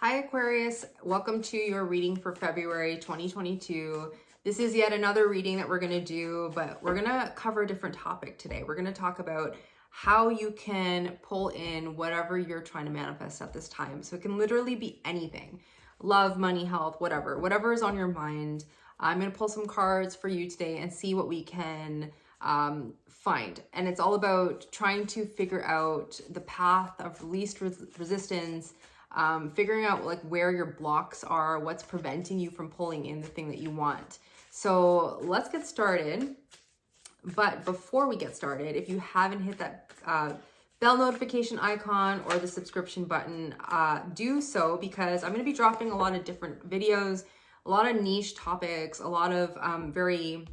Hi Aquarius, welcome to your reading for February 2022. This is yet another reading that we're going to do, but we're going to cover a different topic today. We're going to talk about how you can pull in whatever you're trying to manifest at this time. So it can literally be anything. Love, money, health, whatever is on your mind. I'm going to pull some cards for you today and see what we can find. And it's all about trying to figure out the path of least resistance, figuring out like where your blocks are, what's preventing you from pulling in the thing that you want. So let's get started. But before we get started, if you haven't hit that bell notification icon or the subscription button, do so, because I'm going to be dropping a lot of different videos, a lot of niche topics, a lot of very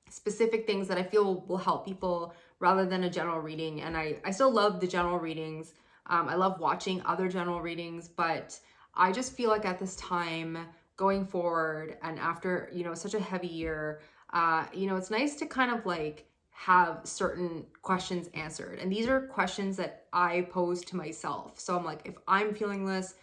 specific things that I feel will help people rather than a general reading. And I still love the general readings. I love watching other general readings, but I just feel like at this time going forward and after, such a heavy year, it's nice to kind of like have certain questions answered. And these are questions that I pose to myself. So I'm like, if I'm feeling this,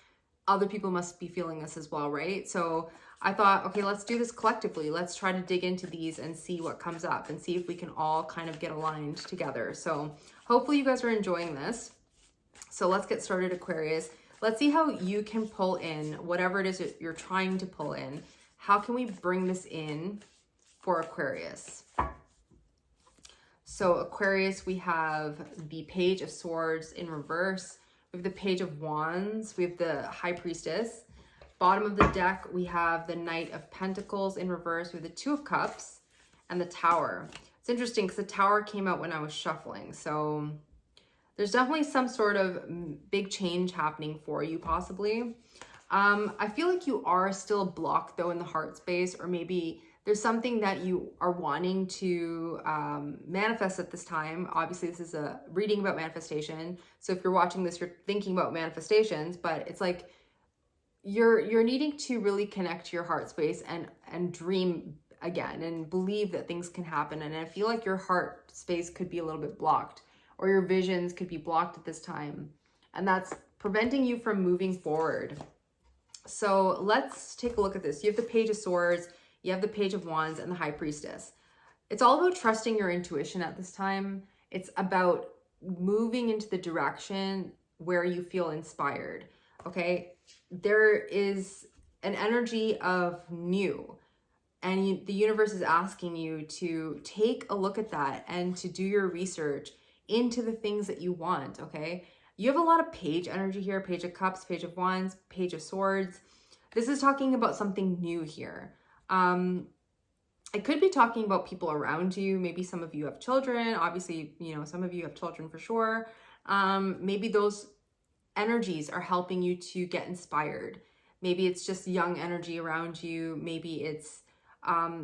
other people must be feeling this as well, right? So I thought, okay, let's do this collectively. Let's try to dig into these and see what comes up and see if we can all kind of get aligned together. So hopefully you guys are enjoying this. So let's get started, Aquarius. Let's see how you can pull in whatever it is that you're trying to pull in. How can we bring this in for Aquarius? So Aquarius, we have the Page of Swords in reverse. We have the Page of Wands. We have the High Priestess. Bottom of the deck, we have the Knight of Pentacles in reverse. We have the Two of Cups and the Tower. It's interesting because the Tower came out when I was shuffling. So there's definitely some sort of big change happening for you, possibly. I feel like you are still blocked, though, in the heart space, or maybe there's something that you are wanting to manifest at this time. Obviously, this is a reading about manifestation. So if you're watching this, you're thinking about manifestations, but it's like you're needing to really connect to your heart space and dream again and believe that things can happen. And I feel like your heart space could be a little bit blocked, or your visions could be blocked at this time. And that's preventing you from moving forward. So let's take a look at this. You have the Page of Swords, you have the Page of Wands, and the High Priestess. It's all about trusting your intuition at this time. It's about moving into the direction where you feel inspired, okay? There is an energy of new, and the universe is asking you to take a look at that and to do your research into the things that you want, okay? You have a lot of page energy here, Page of Cups, Page of Wands, Page of Swords. This is talking about something new here. It could be talking about people around you. Maybe some of you have children. Obviously, some of you have children for sure. Maybe those energies are helping you to get inspired. Maybe it's just young energy around you. Maybe it's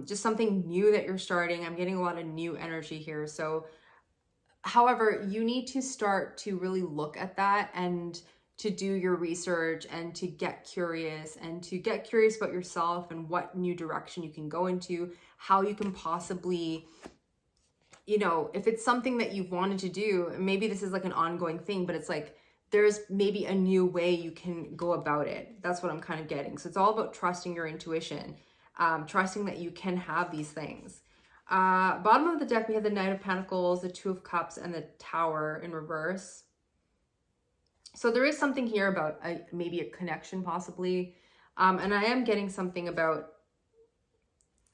just something new that you're starting. I'm getting a lot of new energy here. So however, you need to start to really look at that and to do your research and to get curious about yourself and what new direction you can go into, how you can possibly, if it's something that you've wanted to do, maybe this is like an ongoing thing, but it's like there's maybe a new way you can go about it. That's what I'm kind of getting. So it's all about trusting your intuition, trusting that you can have these things. Bottom of the deck, we have the Knight of Pentacles, the Two of Cups, and the Tower in reverse. So there is something here about maybe a connection, possibly. And I am getting something about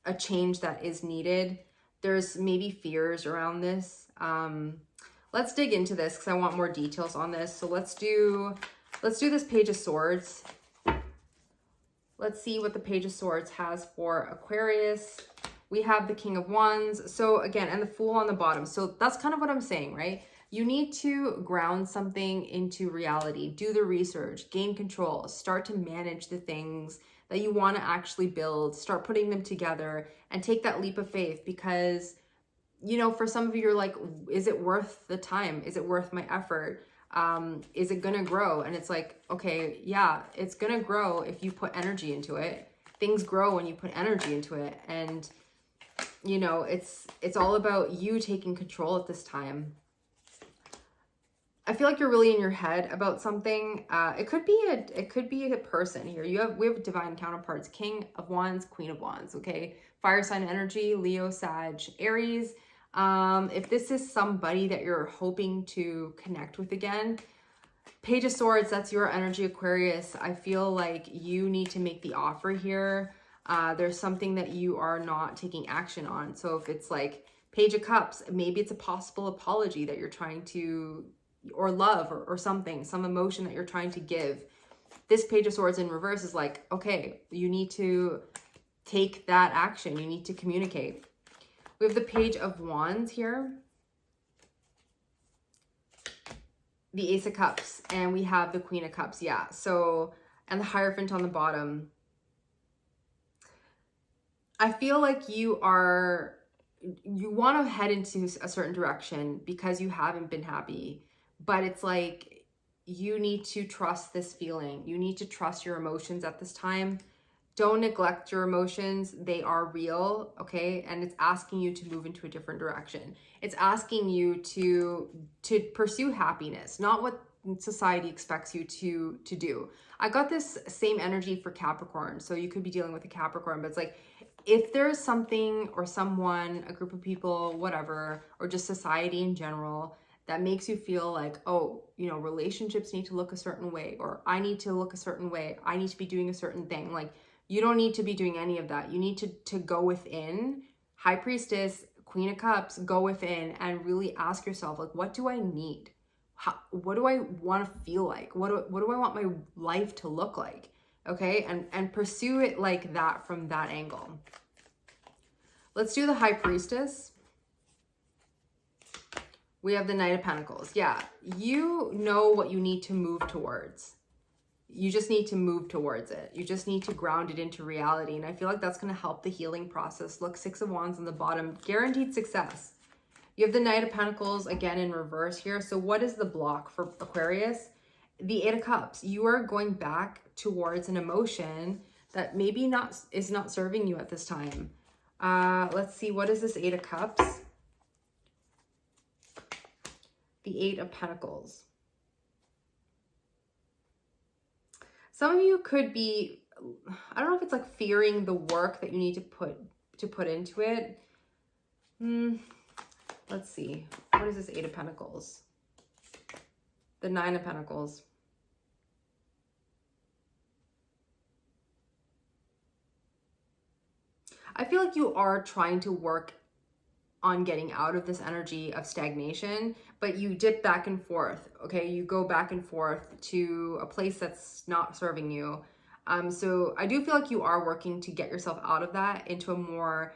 a change that is needed. There's maybe fears around this. Let's dig into this because I want more details on this. So let's do this Page of Swords. Let's see what the Page of Swords has for Aquarius. We have the King of Wands. So again, and the Fool on the bottom. So that's kind of what I'm saying, right? You need to ground something into reality, do the research, gain control, start to manage the things that you want to actually build, start putting them together and take that leap of faith, because, for some of you, you're like, is it worth the time? Is it worth my effort? Is it going to grow? And it's like, okay, yeah, it's going to grow if you put energy into it. Things grow when you put energy into it. And it's all about you taking control at this time. I feel like you're really in your head about something. It could be a person here. We have divine counterparts, King of Wands, Queen of Wands, okay? Fire sign energy, Leo, Sag, Aries. If this is somebody that you're hoping to connect with again, Page of Swords, that's your energy, Aquarius. I feel like you need to make the offer here. There's something that you are not taking action on. So if it's like Page of Cups, maybe it's a possible apology that you're trying to, or love, or something, some emotion that you're trying to give. This Page of Swords in reverse is like, okay, you need to take that action. You need to communicate. We have the Page of Wands here, the Ace of Cups, and we have the Queen of Cups. Yeah, so, and the Hierophant on the bottom. I feel like you want to head into a certain direction because you haven't been happy, but it's like you need to trust this feeling. You need to trust your emotions at this time. Don't neglect your emotions. They are real, okay? And it's asking you to move into a different direction. It's asking you to pursue happiness, not what society expects you to do. I got this same energy for Capricorn. So you could be dealing with a Capricorn, but it's like, if there's something or someone, a group of people, whatever, or just society in general, that makes you feel like, oh, you know, relationships need to look a certain way, or I need to look a certain way, I need to be doing a certain thing. Like, you don't need to be doing any of that. You need to go within. High Priestess, Queen of Cups, go within and really ask yourself, like, what do I need? What do I want to feel like? What do I want my life to look like? Okay, and pursue it like that from that angle. Let's do the High Priestess. We have the Knight of Pentacles. Yeah, you know what you need to move towards. You just need to move towards it. You just need to ground it into reality. And I feel like that's going to help the healing process. Look, Six of Wands on the bottom. Guaranteed success. You have the Knight of Pentacles again in reverse here. So what is the block for Aquarius? The Eight of Cups. You are going back towards an emotion that maybe is not serving you at this time. Let's see. What is this Eight of Cups? The Eight of Pentacles. Some of you could be, I don't know if it's like fearing the work that you need to put into it. Let's see. What is this Eight of Pentacles? The Nine of Pentacles. I feel like you are trying to work on getting out of this energy of stagnation, but you dip back and forth, okay? You go back and forth to a place that's not serving you. So I do feel like you are working to get yourself out of that into a more,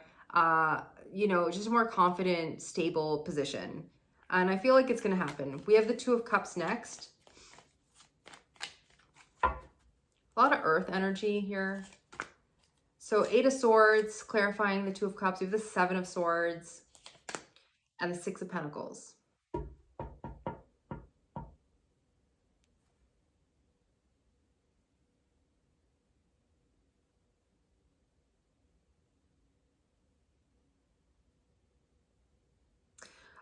you know, just a more confident, stable position. And I feel like it's going to happen. We have the Two of Cups next. A lot of earth energy here. So Eight of Swords, clarifying the Two of Cups. We have the Seven of Swords and the Six of Pentacles.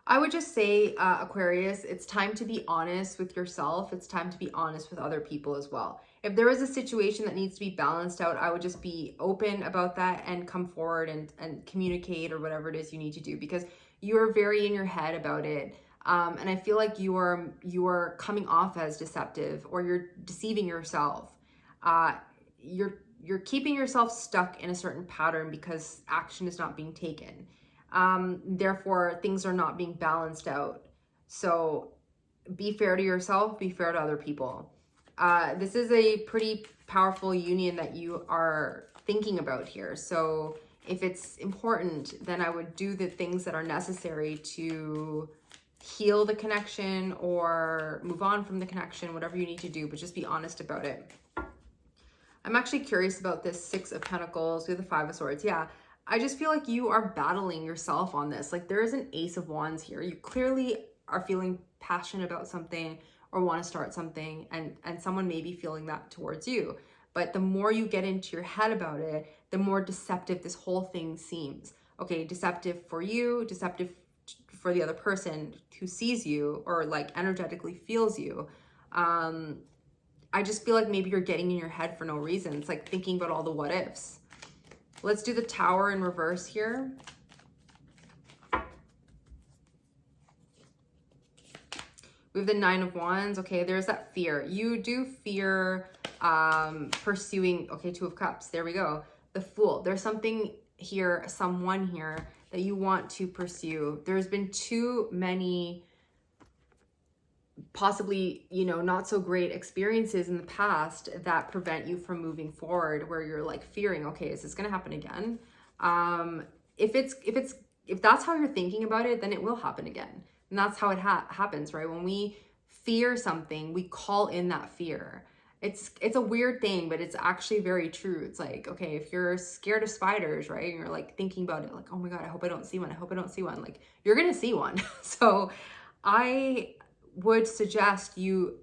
I would just say, Aquarius, it's time to be honest with yourself. It's time to be honest with other people as well. If there is a situation that needs to be balanced out, I would just be open about that and come forward and communicate or whatever it is you need to do, because you are very in your head about it. And I feel like you are coming off as deceptive, or you're deceiving yourself. You're keeping yourself stuck in a certain pattern because action is not being taken. Therefore, things are not being balanced out. So be fair to yourself, be fair to other people. This is a pretty powerful union that you are thinking about here. So if it's important, then I would do the things that are necessary to heal the connection or move on from the connection, whatever you need to do, but just be honest about it. I'm actually curious about this Six of Pentacles with the Five of Swords. Yeah. I just feel like you are battling yourself on this. Like, there is an Ace of Wands here. You clearly are feeling passionate about something or want to start something, and someone may be feeling that towards you. But the more you get into your head about it, the more deceptive this whole thing seems. Okay, deceptive for you, deceptive for the other person who sees you or like energetically feels you. I just feel like maybe you're getting in your head for no reason. It's like thinking about all the what ifs. Let's do the Tower in reverse here. We have the Nine of Wands. Okay, there's that fear. You do fear pursuing, okay, Two of Cups. There we go. The Fool. There's something here, someone here that you want to pursue. There's been too many possibly, you know, not so great experiences in the past that prevent you from moving forward, where you're like fearing, okay, is this going to happen again? If that's how you're thinking about it, then it will happen again. And that's how it happens, right? When we fear something, we call in that fear. It's a weird thing, but it's actually very true. It's like, okay, if you're scared of spiders, right? And you're like thinking about it, like, oh my God, I hope I don't see one. I hope I don't see one. Like, you're going to see one. So I would suggest you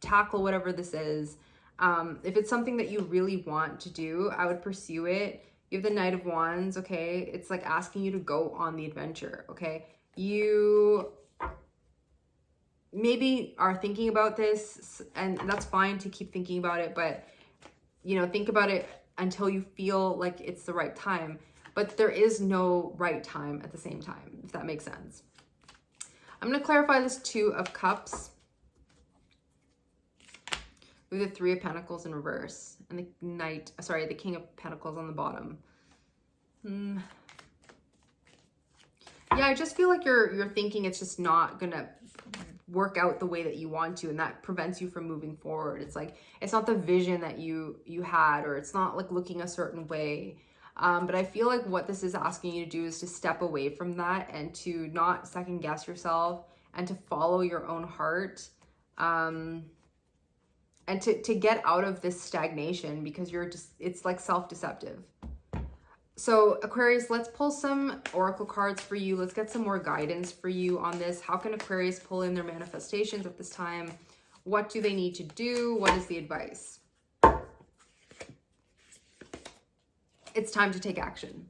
tackle whatever this is. If it's something that you really want to do, I would pursue it. You have the Knight of Wands, okay? It's like asking you to go on the adventure, okay? You maybe are thinking about this, and that's fine to keep thinking about it, but, you know, think about it until you feel like it's the right time. But there is no right time at the same time, if that makes sense. I'm going to clarify this Two of Cups with the Three of Pentacles in reverse and the King of Pentacles on the bottom. Yeah, I just feel like you're thinking it's just not going to work out the way that you want to, and that prevents you from moving forward. It's like, it's not the vision that you had, or it's not like looking a certain way. But I feel like what this is asking you to do is to step away from that and to not second guess yourself and to follow your own heart, and to get out of this stagnation, because it's like self-deceptive. So Aquarius, let's pull some oracle cards for you. Let's get some more guidance for you on this. How can Aquarius pull in their manifestations at this time? What do they need to do? What is the advice? It's time to take action.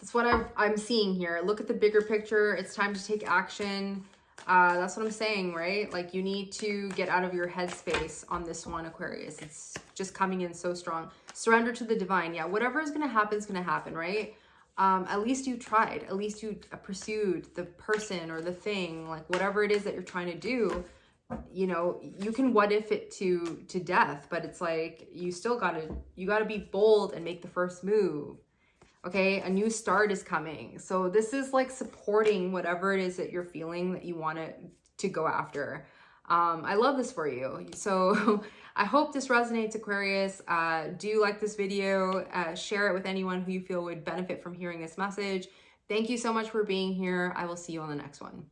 That's what I'm seeing here. Look at the bigger picture. It's time to take action. That's what I'm saying, right? Like, you need to get out of your headspace on this one, Aquarius. It's just coming in so strong. Surrender to the divine. Yeah, whatever is going to happen is going to happen, right? At least you tried. At least you pursued the person or the thing, like whatever it is that you're trying to do. You know, you can what if it to death, but it's like, you still gotta be bold and make the first move. Okay, a new start is coming. So this is like supporting whatever it is that you're feeling that you want to go after. I love this for you. So I hope this resonates, Aquarius. Do like this video, share it with anyone who you feel would benefit from hearing this message. Thank you so much for being here. I will see you on the next one.